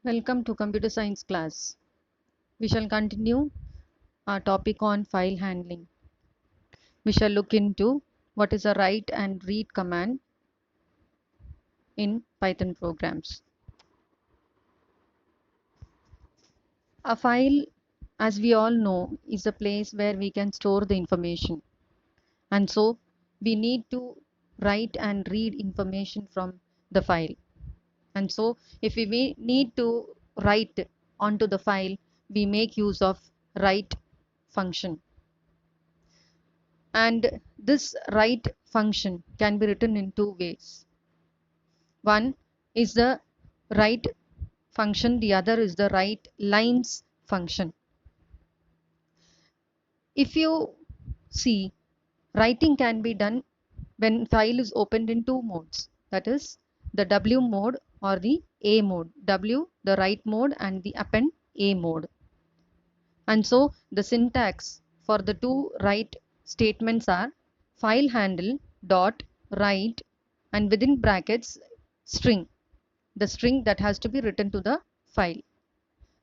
Welcome to computer science class. We shall continue our topic on file handling. We shall look into what is a write and read command in Python programs. A file, as we all know, is a place where we can store the information. And so we need to write and read information from the file. And so if we need to write onto the file, we make use of write function. And this write function can be written in two ways. One is the write function, the other is the write lines function. If you see, writing can be done when file is opened in two modes, that is the W mode or the A mode. W, the write mode, and the append A mode. And so the syntax for the two write statements are file handle dot write and within brackets string, the string that has to be written to the file.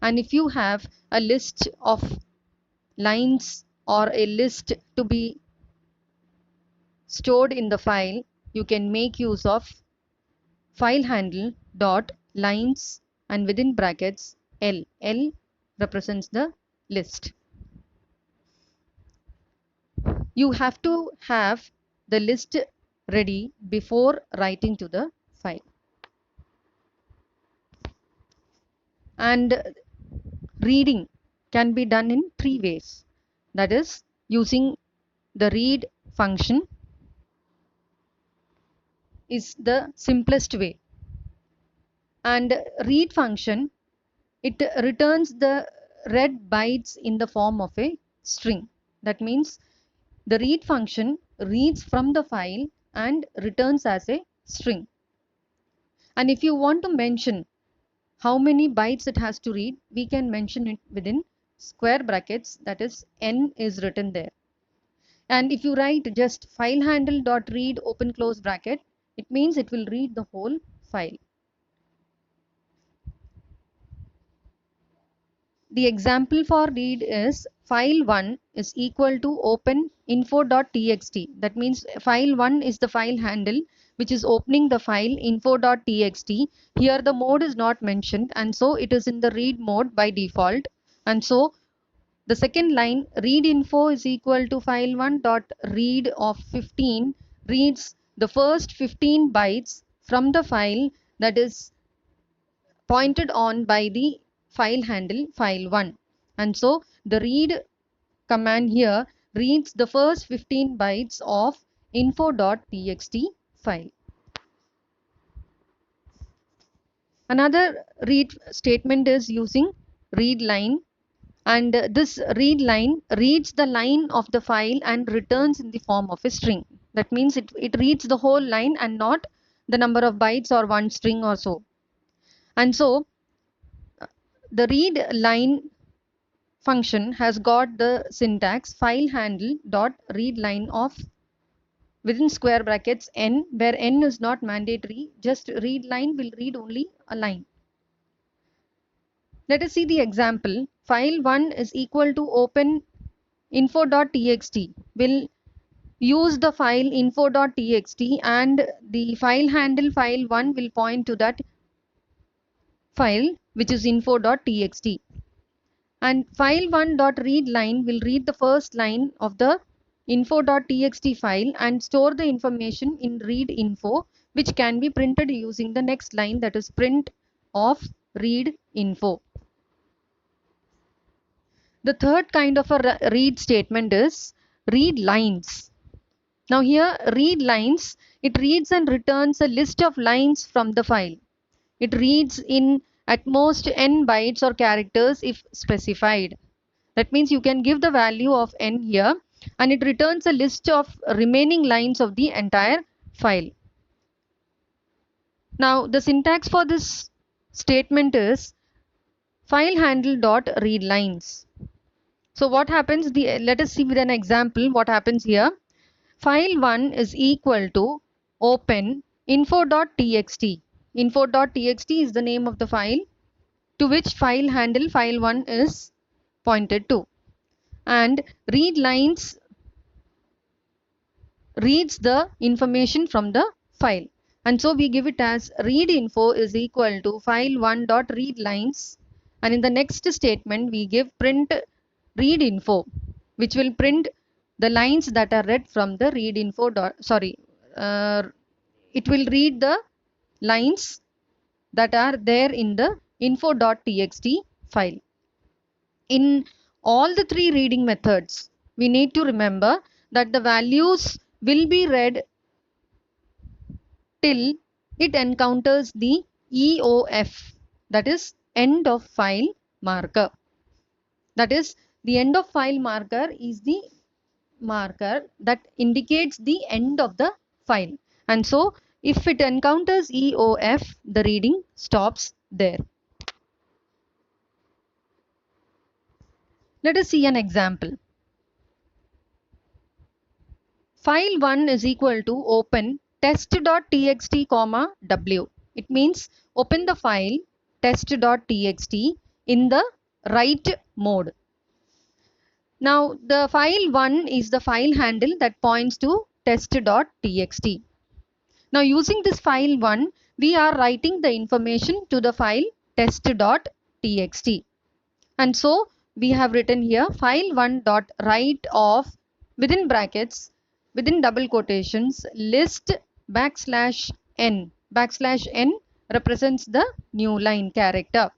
And if you have a list of lines or a list to be stored in the file, you can make use of file handle dot lines and within brackets L. L represents the list. You have to have the list ready before writing to the file. And reading can be done in three ways. That is using the read function is the simplest way. And read function, it returns the read bytes in the form of a string. That means the read function reads from the file and returns as a string. And if you want to mention how many bytes it has to read, we can mention it within square brackets, that is n is written there. And if you write just file handle dot read open close bracket, it means it will read the whole file. The example for read is file1 is equal to open info.txt. That means file1 is the file handle which is opening the file info.txt. Here the mode is not mentioned and so it is in the read mode by default. And so the second line read info is equal to file1 dot read of 15 reads the first 15 bytes from the file that is pointed on by the file handle file1. And so the read command here reads the first 15 bytes of info.txt file. Another read statement is using read line, and this read line reads the line of the file and returns in the form of a string. That means it reads the whole line and not the number of bytes or one string or so. And so the read line function has got the syntax file handle dot read line of within square brackets n, where n is not mandatory, just read line will read only a line. Let us see the example. File1 is equal to open info.txt will use the file info.txt and the file handle file1 will point to that file which is info.txt. And file1.read line will read the first line of the info.txt file and store the information in read info, which can be printed using the next line, that is print of read info. The third kind of a read statement is read lines. Now here read lines, it reads and returns a list of lines from the file. It reads in at most n bytes or characters if specified. That means you can give the value of n here and it returns a list of remaining lines of the entire file. Now the syntax for this statement is file handle dot read lines. So what happens, let us see with an example what happens here. File1 is equal to open info.txt. Info.txt is the name of the file to which file handle file1 is pointed to, and read lines reads the information from the file. And so we give it as read info is equal to file1 dot read lines, and in the next statement we give print read info, which will print the lines that are read from the read info dot, it will read the lines that are there in the info.txt file. In all the three reading methods, we need to remember that the values will be read till it encounters the EOF, that is end of file marker. That is, the end of file marker is the marker that indicates the end of the file. And so if it encounters EOF, the reading stops there. Let us see an example. File1 is equal to open test.txt, w. It means open the file test.txt in the write mode. Now the file1 is the file handle that points to test.txt. Now using this file1, we are writing the information to the file test.txt. And so we have written here file1 dot write of within brackets, within double quotations, list \n. \n represents the new line character.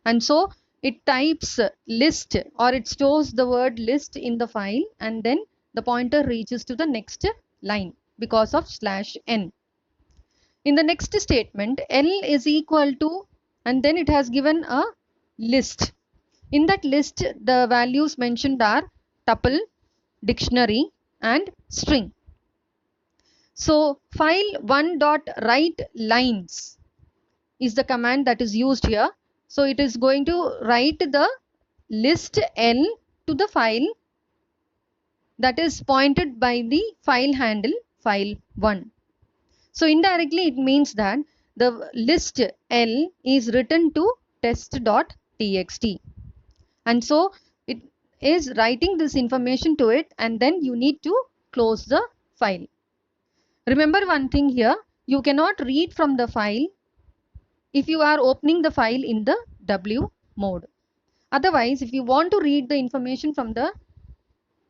And so it types list, or it stores the word list in the file, and then the pointer reaches to the next line because of /n. In the next statement, L is equal to, and then it has given a list. In that list, the values mentioned are tuple, dictionary, and string. So file1 dot write lines is the command that is used here. So it is going to write the list L to the file that is pointed by the file handle file1. So indirectly it means that the list L is written to test.txt. And so it is writing this information to it, and then you need to close the file. Remember one thing here, you cannot read from the file if you are opening the file in the W mode. Otherwise, if you want to read the information from the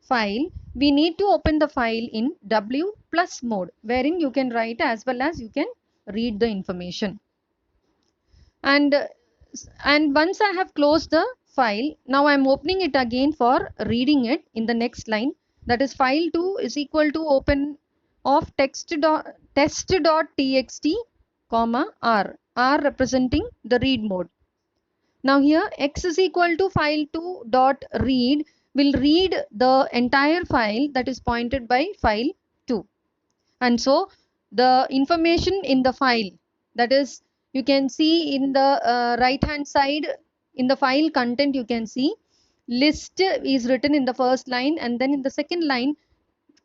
file, we need to open the file in W plus mode, wherein you can write as well as you can read the information. And once I have closed the file, now I am opening it again for reading it in the next line. That is file2 is equal to open of test.txt, r representing the read mode. Now here x is equal to file2 dot read will read the entire file that is pointed by file2. And so the information in the file, that is, you can see in the right hand side in the file content, you can see list is written in the first line, and then in the second line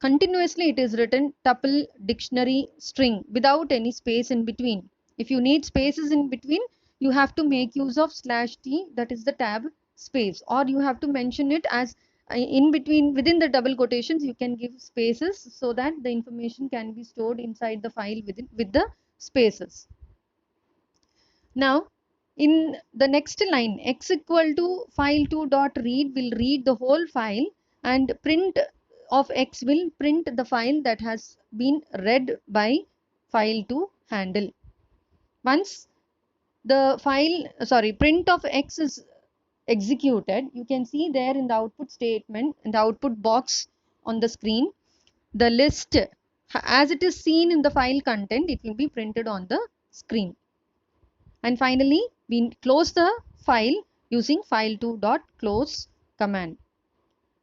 continuously it is written tuple, dictionary, string without any space in between. If you need spaces in between, you have to make use of /t, that is the tab space, or you have to mention it as in between within the double quotations. You can give spaces so that the information can be stored inside the file with the spaces. Now in the next line, x equal to file2 dot read will read the whole file, and print of x will print the file that has been read by file2 handle. Once the print of x is executed, you can see there in the output statement, in the output box on the screen, the list as it is seen in the file content, it will be printed on the screen. And finally, we close the file using file2.close command.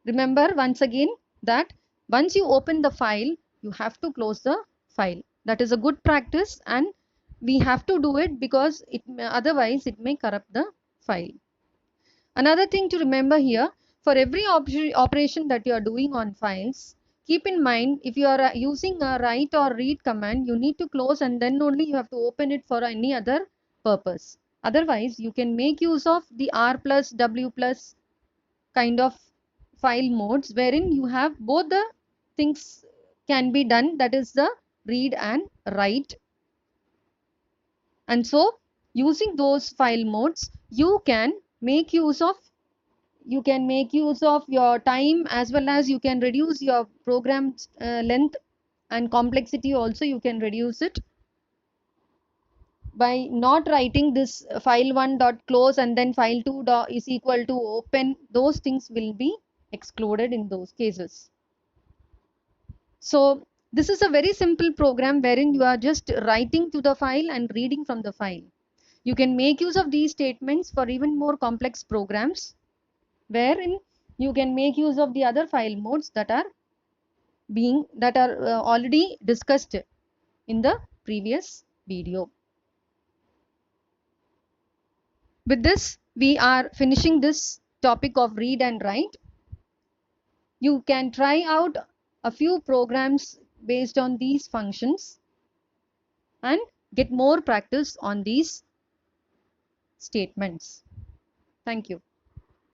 Remember once again that once you open the file, you have to close the file. That is a good practice, and we have to do it because otherwise it may corrupt the file. Another thing to remember here, for every operation that you are doing on files, keep in mind if you are using a write or read command, you need to close and then only you have to open it for any other purpose. Otherwise, you can make use of the R plus W plus kind of file modes wherein you have both the things can be done, that is the read and write. And so using those file modes, you can make use of your time, as well as you can reduce your program length and complexity also. You can reduce it by not writing this file1 dot close and then file2 dot is equal to open. Those things will be excluded in those cases. So this is a very simple program wherein you are just writing to the file and reading from the file. You can make use of these statements for even more complex programs, wherein you can make use of the other file modes that are already discussed in the previous video. With this, we are finishing this topic of read and write. You can try out a few programs based on these functions and get more practice on these statements. Thank you.